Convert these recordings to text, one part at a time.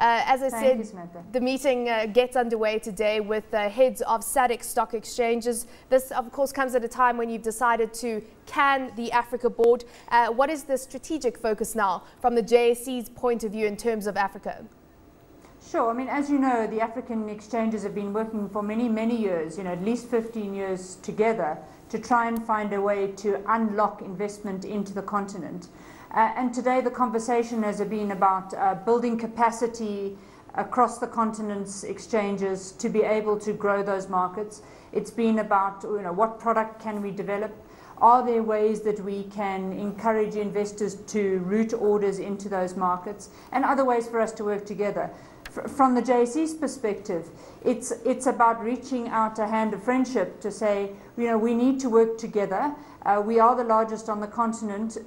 As I said, you, Samantha. The meeting gets underway today with heads of Sadec stock exchanges. This, of course, comes at a time when you've decided to can the Africa board. What is the strategic focus now from the JSE's point of view in terms of Africa? Sure. I mean, as you know, the African exchanges have been working for many, many years, at least 15 years together, to try and find a way to unlock investment into the continent. And today the conversation has been about building capacity across the continent's exchanges to be able to grow those markets. It's been about what product can we develop? Are there ways that we can encourage investors to route orders into those markets, and other ways for us to work together? From the JSE's perspective, it's about reaching out a hand of friendship to say, we need to work together. We are the largest on the continent,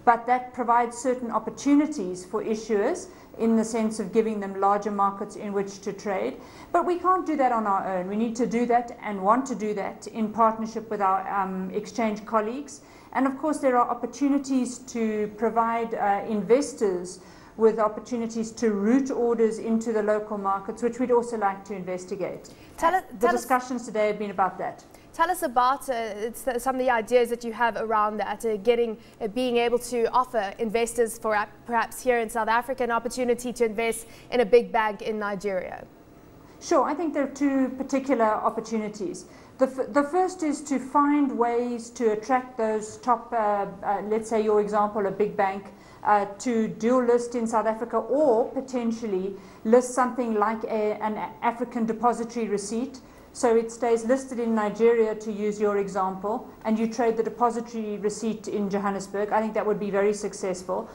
but that provides certain opportunities for issuers in the sense of giving them larger markets in which to trade. But we can't do that on our own. We need to do that and want to do that in partnership with our exchange colleagues. And of course, there are opportunities to provide investors with opportunities to route orders into the local markets, which we'd also like to investigate. The discussions today have been about that. Tell us about some of the ideas that you have around that, being able to offer investors, perhaps here in South Africa, an opportunity to invest in a big bank in Nigeria. Sure, I think there are two particular opportunities. The first is to find ways to attract those top, let's say your example, a big bank, to dual list in South Africa, or potentially list something like an African depository receipt. So it stays listed in Nigeria, to use your example, and you trade the depository receipt in Johannesburg. I think that would be very successful.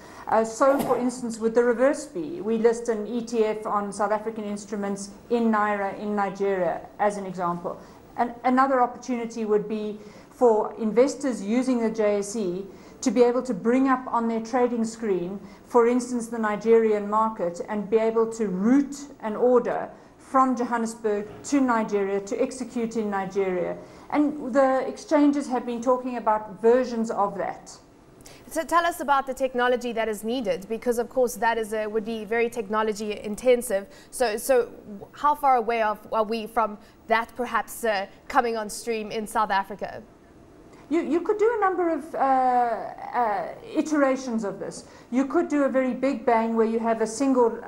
So, for instance, with the reverse fee, we list an ETF on South African instruments in Naira in Nigeria, as an example. And another opportunity would be for investors using the JSE to be able to bring up on their trading screen, for instance, the Nigerian market, and be able to route an order from Johannesburg to Nigeria to execute in Nigeria. And the exchanges have been talking about versions of that. So tell us about the technology that is needed, because of course that would be very technology intensive. So how far away are we from that perhaps coming on stream in South Africa? You could do a number of iterations of this. You could do a very big bang where you have a single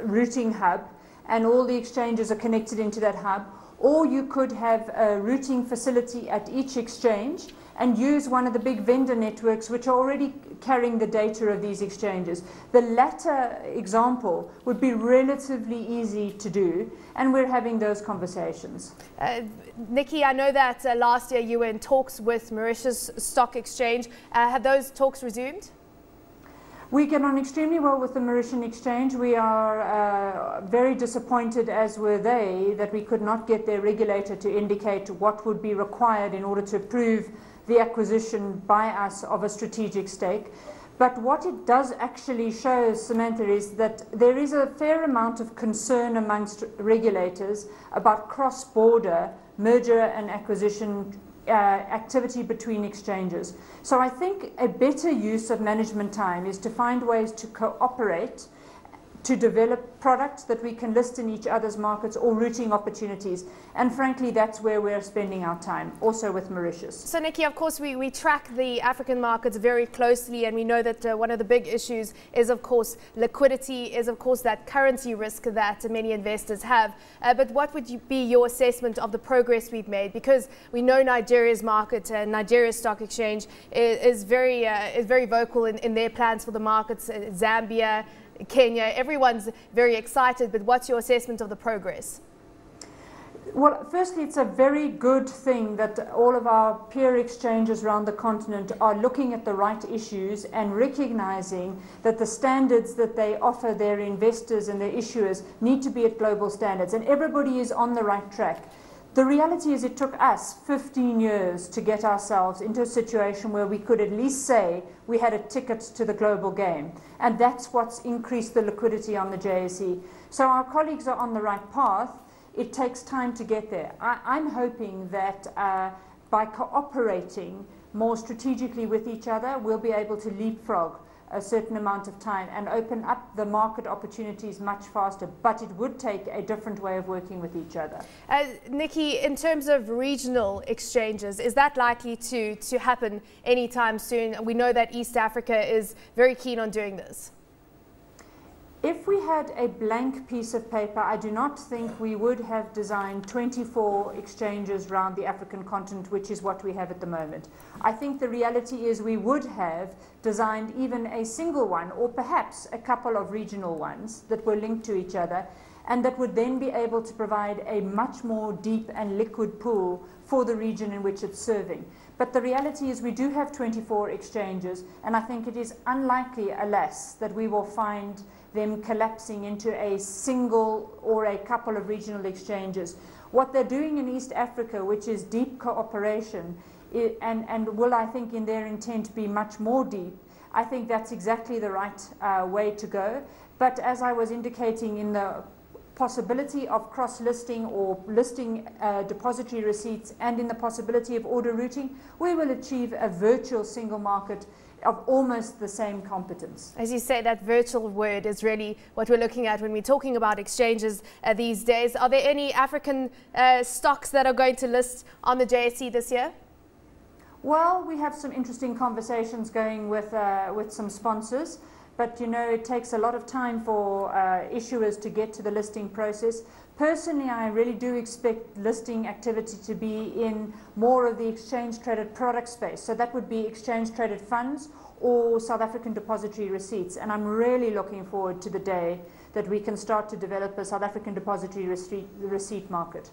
routing hub and all the exchanges are connected into that hub, or you could have a routing facility at each exchange and use one of the big vendor networks which are already carrying the data of these exchanges. The latter example would be relatively easy to do, and we're having those conversations. Nicky, I know that last year you were in talks with Mauritius Stock Exchange. Have those talks resumed? We get on extremely well with the Mauritian exchange. We are very disappointed, as were they, that we could not get their regulator to indicate what would be required in order to approve the acquisition by us of a strategic stake. But what it does actually show, Samantha, is that there is a fair amount of concern amongst regulators about cross-border merger and acquisition activity between exchanges. So I think a better use of management time is to find ways to cooperate, to develop products that we can list in each other's markets, or routing opportunities. And frankly, that's where we're spending our time, also with Mauritius. So Nicky, of course, we track the African markets very closely, and we know that one of the big issues is, of course, liquidity, is, of course, that currency risk that many investors have. But what would be your assessment of the progress we've made? Because we know Nigeria's market, Nigeria's stock exchange, is very vocal in their plans for the markets. Zambia, Kenya, everyone's very excited, but what's your assessment of the progress? Well, firstly, it's a very good thing that all of our peer exchanges around the continent are looking at the right issues and recognizing that the standards that they offer their investors and their issuers need to be at global standards, and everybody is on the right track. The reality is it took us 15 years to get ourselves into a situation where we could at least say we had a ticket to the global game. And that's what's increased the liquidity on the JSE. So our colleagues are on the right path. It takes time to get there. I'm hoping that by cooperating more strategically with each other, we'll be able to leapfrog a certain amount of time and open up the market opportunities much faster, but it would take a different way of working with each other. Nicky, in terms of regional exchanges, is that likely to happen anytime soon? We know that East Africa is very keen on doing this. If we had a blank piece of paper, I do not think we would have designed 24 exchanges around the African continent, which is what we have at the moment. I think the reality is we would have designed even a single one, or perhaps a couple of regional ones that were linked to each other, and that would then be able to provide a much more deep and liquid pool for the region in which it's serving. But the reality is we do have 24 exchanges, and I think it is unlikely, alas, that we will find them collapsing into a single or a couple of regional exchanges. What they're doing in East Africa, which is deep cooperation, and will, I think, in their intent be much more deep, I think that's exactly the right way to go. But as I was indicating, in the possibility of cross-listing or listing depository receipts, and in the possibility of order routing, we will achieve a virtual single market of almost the same competence. As you say, that virtual word is really what we're looking at when we're talking about exchanges these days. Are there any African stocks that are going to list on the JSE this year? Well, we have some interesting conversations going with some sponsors. But, you know, it takes a lot of time for issuers to get to the listing process. Personally, I really do expect listing activity to be in more of the exchange-traded product space. So that would be exchange-traded funds or South African depository receipts. And I'm really looking forward to the day that we can start to develop a South African depository receipt market.